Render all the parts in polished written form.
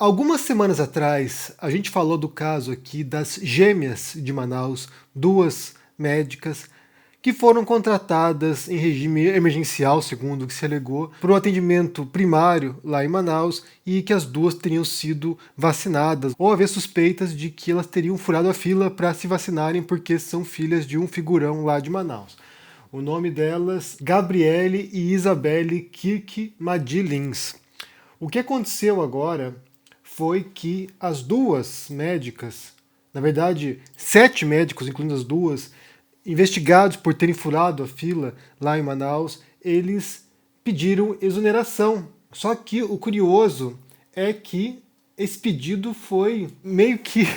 Algumas semanas atrás, a gente falou do caso aqui das gêmeas de Manaus, duas médicas que foram contratadas em regime emergencial, segundo o que se alegou, para o atendimento primário lá em Manaus e que as duas teriam sido vacinadas ou havia suspeitas de que elas teriam furado a fila para se vacinarem porque são filhas de um figurão lá de Manaus. O nome delas, Gabriele e Isabelle Kirk Madilins. O que aconteceu agora foi que as duas médicas, na verdade, 7 médicos, incluindo as duas, investigados por terem furado a fila lá em Manaus, eles pediram exoneração. Só que o curioso é que esse pedido foi meio que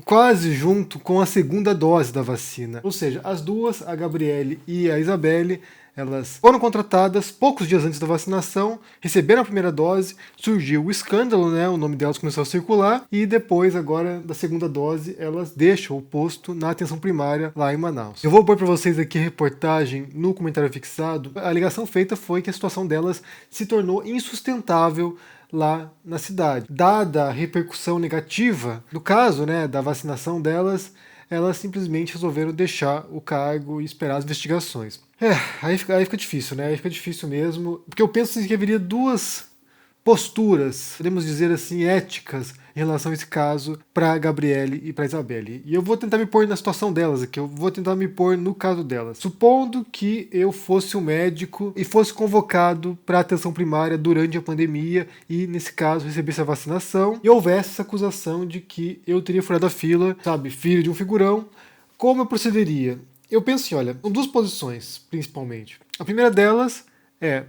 quase junto com a segunda dose da vacina. Ou seja, as duas, a Gabriele e a Isabelle, elas foram contratadas poucos dias antes da vacinação, receberam a primeira dose, surgiu o escândalo, né? O nome delas começou a circular e depois, agora, da segunda dose, elas deixam o posto na atenção primária lá em Manaus. Eu vou pôr para vocês aqui a reportagem no comentário fixado. A alegação feita foi que a situação delas se tornou insustentável lá na cidade. Dada a repercussão negativa do caso, né, da vacinação delas, elas simplesmente resolveram deixar o cargo e esperar as investigações. Aí fica difícil, né? Aí fica difícil mesmo, porque eu penso que haveria duas posturas, podemos dizer assim, éticas em relação a esse caso para Gabriele e para Isabelle. E eu vou tentar me pôr na situação delas aqui, eu vou tentar me pôr no caso delas. Supondo que eu fosse um médico e fosse convocado para atenção primária durante a pandemia e, nesse caso, recebesse a vacinação e houvesse essa acusação de que eu teria furado a fila, sabe, filho de um figurão, como eu procederia? Eu penso assim, olha, em duas posições, principalmente. A primeira delas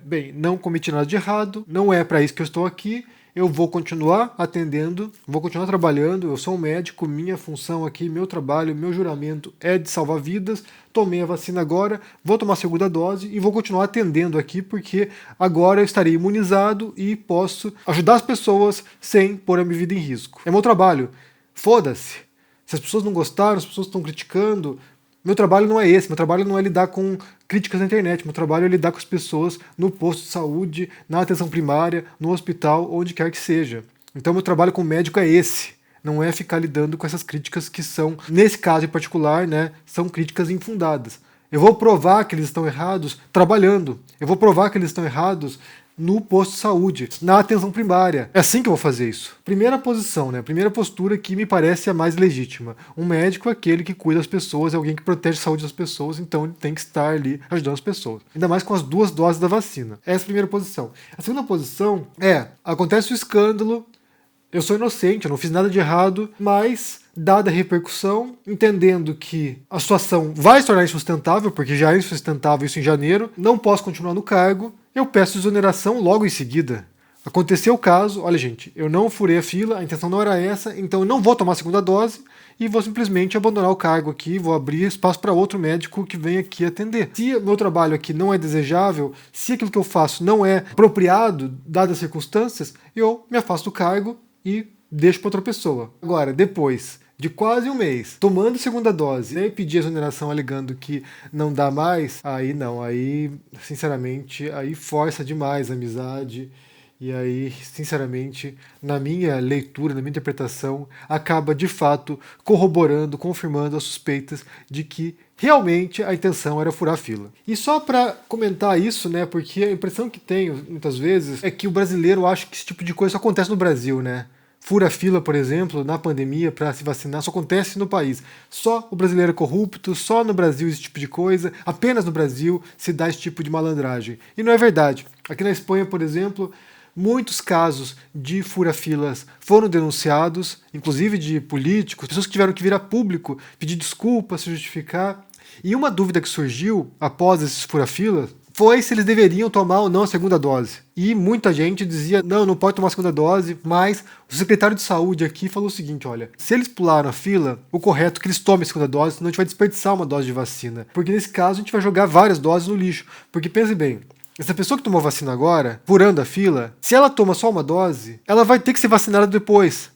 bem, não cometi nada de errado, não é para isso que eu estou aqui, eu vou continuar atendendo, vou continuar trabalhando, eu sou um médico, minha função aqui, meu trabalho, meu juramento é de salvar vidas, tomei a vacina agora, vou tomar a segunda dose e vou continuar atendendo aqui porque agora eu estarei imunizado e posso ajudar as pessoas sem pôr a minha vida em risco. É meu trabalho, foda-se. Se as pessoas não gostaram, as pessoas estão criticando, meu trabalho não é esse, meu trabalho não é lidar com críticas na internet, meu trabalho é lidar com as pessoas no posto de saúde, na atenção primária, no hospital, onde quer que seja. Então meu trabalho como médico é esse, não é ficar lidando com essas críticas que são, nesse caso em particular, né, são críticas infundadas. Eu vou provar que eles estão errados trabalhando, eu vou provar que eles estão errados no posto de saúde, na atenção primária. É assim que eu vou fazer isso. Primeira posição, né? Primeira postura que me parece a mais legítima. Um médico é aquele que cuida das pessoas, é alguém que protege a saúde das pessoas, então ele tem que estar ali ajudando as pessoas. Ainda mais com as 2 doses da vacina. Essa é a primeira posição. A segunda posição acontece o escândalo, eu sou inocente, eu não fiz nada de errado, mas, dada a repercussão, entendendo que a situação vai se tornar insustentável, porque já é insustentável isso em janeiro, não posso continuar no cargo, eu peço exoneração logo em seguida. Aconteceu o caso, olha gente, eu não furei a fila, a intenção não era essa, então eu não vou tomar a segunda dose e vou simplesmente abandonar o cargo aqui, vou abrir espaço para outro médico que venha aqui atender. Se o meu trabalho aqui não é desejável, se aquilo que eu faço não é apropriado, dadas as circunstâncias, eu me afasto do cargo e deixo para outra pessoa. Agora, depois de quase um mês, tomando segunda dose, né, e pedir exoneração alegando que não dá mais, aí não, aí, sinceramente, aí força demais a amizade, e aí, sinceramente, na minha leitura, na minha interpretação, acaba de fato corroborando, confirmando as suspeitas de que realmente a intenção era furar a fila. E só para comentar isso, né, porque a impressão que tenho muitas vezes é que o brasileiro acha que esse tipo de coisa só acontece no Brasil, né? Fura fila, por exemplo, na pandemia para se vacinar, só acontece no país. Só o brasileiro é corrupto, só no Brasil esse tipo de coisa, apenas no Brasil se dá esse tipo de malandragem. E não é verdade. Aqui na Espanha, por exemplo, muitos casos de fura-filas foram denunciados, inclusive de políticos, pessoas que tiveram que vir a público pedir desculpas, se justificar. E uma dúvida que surgiu após esses fura-filas foi se eles deveriam tomar ou não a segunda dose. E muita gente dizia, não pode tomar a segunda dose, mas o secretário de saúde aqui falou o seguinte, olha, se eles pularam a fila, o correto é que eles tomem a segunda dose, senão a gente vai desperdiçar uma dose de vacina. Porque nesse caso a gente vai jogar várias doses no lixo. Porque pense bem, essa pessoa que tomou vacina agora, furando a fila, se ela toma só uma dose, ela vai ter que ser vacinada depois.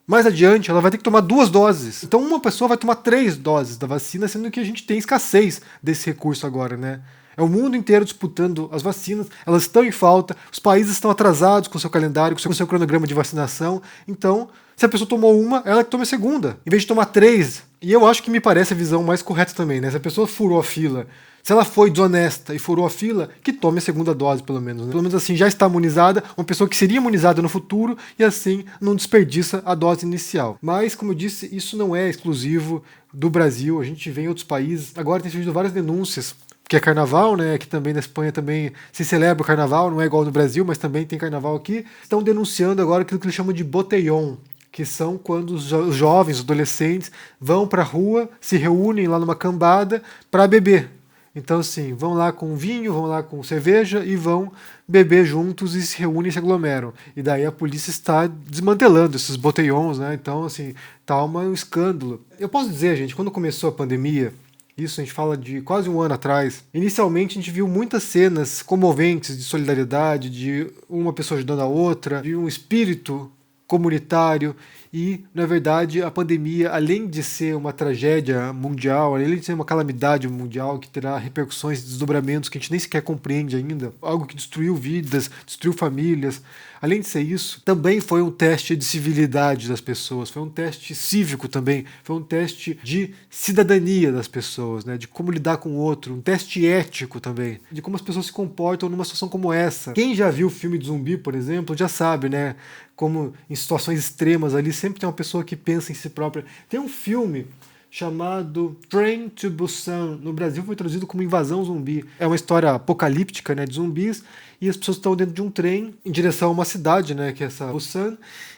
Mais adiante, ela vai ter que tomar 2 doses. Então uma pessoa vai tomar 3 doses da vacina, sendo que a gente tem escassez desse recurso agora, né? É o mundo inteiro disputando as vacinas, elas estão em falta, os países estão atrasados com o seu calendário, com o seu cronograma de vacinação. Então, se a pessoa tomou uma, ela que tome a segunda, em vez de tomar 3. E eu acho que me parece a visão mais correta também, né? Se a pessoa furou a fila, se ela foi desonesta e furou a fila, que tome a segunda dose, pelo menos. Né? Pelo menos assim já está imunizada, uma pessoa que seria imunizada no futuro e assim não desperdiça a dose inicial. Mas, como eu disse, isso não é exclusivo do Brasil, a gente vê em outros países. Agora tem surgido várias denúncias, que é carnaval, né? Que também na Espanha também se celebra o carnaval, não é igual no Brasil, mas também tem carnaval aqui. Estão denunciando agora aquilo que eles chamam de botellón, que são quando os jovens, os adolescentes, vão para a rua, se reúnem lá numa cambada para beber. Então, assim, vão lá com vinho, vão lá com cerveja e vão beber juntos e se reúnem e se aglomeram. E daí a polícia está desmantelando esses botellões, né? Então, assim, tá um escândalo. Eu posso dizer, gente, quando começou a pandemia, isso a gente fala de quase um ano atrás, inicialmente a gente viu muitas cenas comoventes de solidariedade, de uma pessoa ajudando a outra, de um espírito comunitário. E, na verdade, a pandemia, além de ser uma tragédia mundial, além de ser uma calamidade mundial que terá repercussões e desdobramentos que a gente nem sequer compreende ainda, algo que destruiu vidas, destruiu famílias, além de ser isso, também foi um teste de civilidade das pessoas, foi um teste cívico também, foi um teste de cidadania das pessoas, né, de como lidar com o outro, um teste ético também, de como as pessoas se comportam numa situação como essa. Quem já viu o filme de zumbi, por exemplo, já sabe, né, como em situações extremas ali sempre tem uma pessoa que pensa em si própria. Tem um filme chamado Train to Busan, no Brasil foi traduzido como Invasão Zumbi. É uma história apocalíptica, né, de zumbis, e as pessoas estão dentro de um trem em direção a uma cidade, né, que é essa Busan,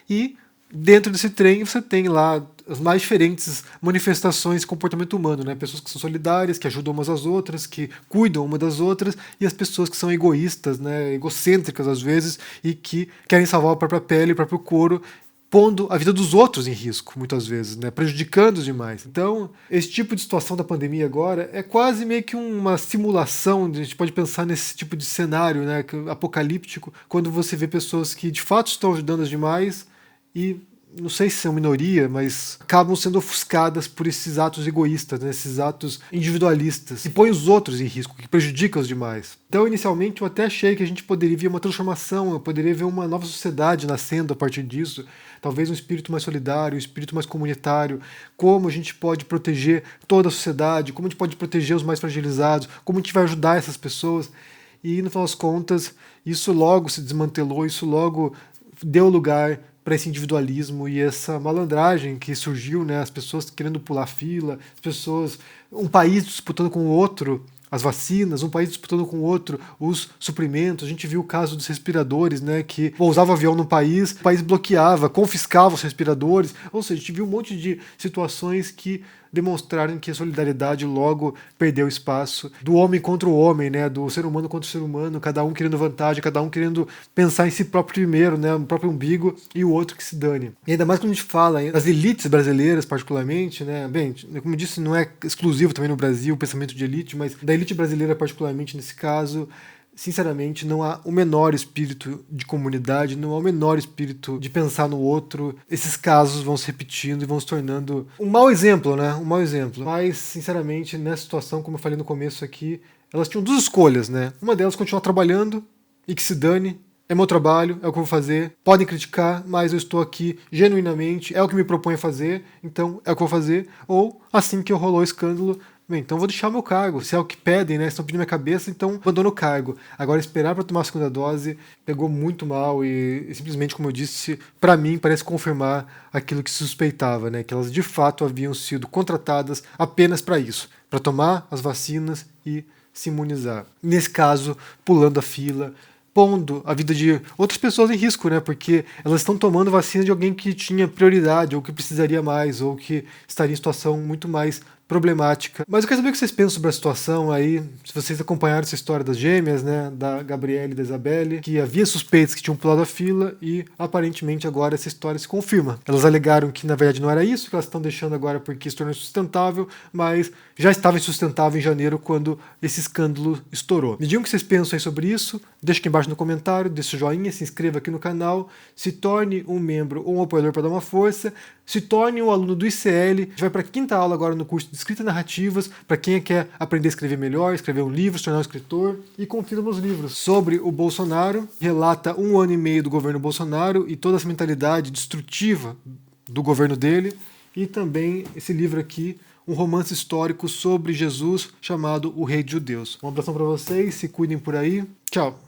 e dentro desse trem você tem lá as mais diferentes manifestações de comportamento humano, né? Pessoas que são solidárias, que ajudam umas às outras, que cuidam uma das outras, e as pessoas que são egoístas, né? Egocêntricas às vezes, e que querem salvar a própria pele, o próprio couro, pondo a vida dos outros em risco, muitas vezes, né? Prejudicando os demais. Então, esse tipo de situação da pandemia agora é quase meio que uma simulação, a gente pode pensar nesse tipo de cenário, né? Apocalíptico, quando você vê pessoas que de fato estão ajudando as demais e não sei se são minoria, mas acabam sendo ofuscadas por esses atos egoístas, né? Esses atos individualistas, que põem os outros em risco, que prejudicam os demais. Então, inicialmente, eu até achei que a gente poderia ver uma transformação, eu poderia ver uma nova sociedade nascendo a partir disso, talvez um espírito mais solidário, um espírito mais comunitário, como a gente pode proteger toda a sociedade, como a gente pode proteger os mais fragilizados, como a gente vai ajudar essas pessoas. E, no final das contas, isso logo se desmantelou, isso logo deu lugar para esse individualismo e essa malandragem que surgiu, né? As pessoas querendo pular fila, as pessoas, um país disputando com o outro as vacinas, um país disputando com o outro os suprimentos. A gente viu o caso dos respiradores, né? Que pousava avião no país, o país bloqueava, confiscava os respiradores. Ou seja, a gente viu um monte de situações que demonstraram que a solidariedade logo perdeu espaço do homem contra o homem, né? Do ser humano contra o ser humano, cada um querendo vantagem, cada um querendo pensar em si próprio primeiro, né? No próprio umbigo, e o outro que se dane. E ainda mais quando a gente fala das elites brasileiras, particularmente, né? Bem, como eu disse, não é exclusivo também no Brasil o pensamento de elite, mas da elite brasileira, particularmente nesse caso, sinceramente, não há o menor espírito de comunidade, não há o menor espírito de pensar no outro. Esses casos vão se repetindo e vão se tornando um mau exemplo, né? Um mau exemplo. Mas, sinceramente, nessa situação, como eu falei no começo aqui, elas tinham duas escolhas, né? Uma delas continuar trabalhando e que se dane. É meu trabalho, é o que eu vou fazer. Podem criticar, mas eu estou aqui genuinamente, é o que me propõe a fazer, então é o que eu vou fazer. Ou, assim que rolou o escândalo, bem, então eu vou deixar o meu cargo. Se é o que pedem, né? Se estão pedindo minha cabeça, então abandono o cargo. Agora, esperar para tomar a segunda dose pegou muito mal e simplesmente, como eu disse, para mim parece confirmar aquilo que se suspeitava, né? Que elas de fato haviam sido contratadas apenas para isso, para tomar as vacinas e se imunizar. Nesse caso, pulando a fila, pondo a vida de outras pessoas em risco, né? Porque elas estão tomando vacina de alguém que tinha prioridade, ou que precisaria mais, ou que estaria em situação muito mais problemática. Mas eu quero saber o que vocês pensam sobre a situação aí, se vocês acompanharam essa história das gêmeas, né, da Gabriela e da Isabelle, que havia suspeitos que tinham pulado a fila e aparentemente agora essa história se confirma. Elas alegaram que na verdade não era isso, que elas estão deixando agora porque se tornou insustentável, mas já estava insustentável em janeiro quando esse escândalo estourou. Me digam o que vocês pensam aí sobre isso, deixa aqui embaixo no comentário, deixa o joinha, se inscreva aqui no canal, se torne um membro ou um apoiador para dar uma força, se torne um aluno do ICL, a gente vai para a 5ª aula agora no curso de escrita narrativas para quem quer aprender a escrever melhor, escrever um livro, se tornar um escritor, e confira nos livros. Sobre o Bolsonaro, relata 1 ano e meio do governo Bolsonaro e toda essa mentalidade destrutiva do governo dele, e também esse livro aqui, um romance histórico sobre Jesus chamado O Rei dos Judeus. Um abração para vocês, se cuidem por aí. Tchau!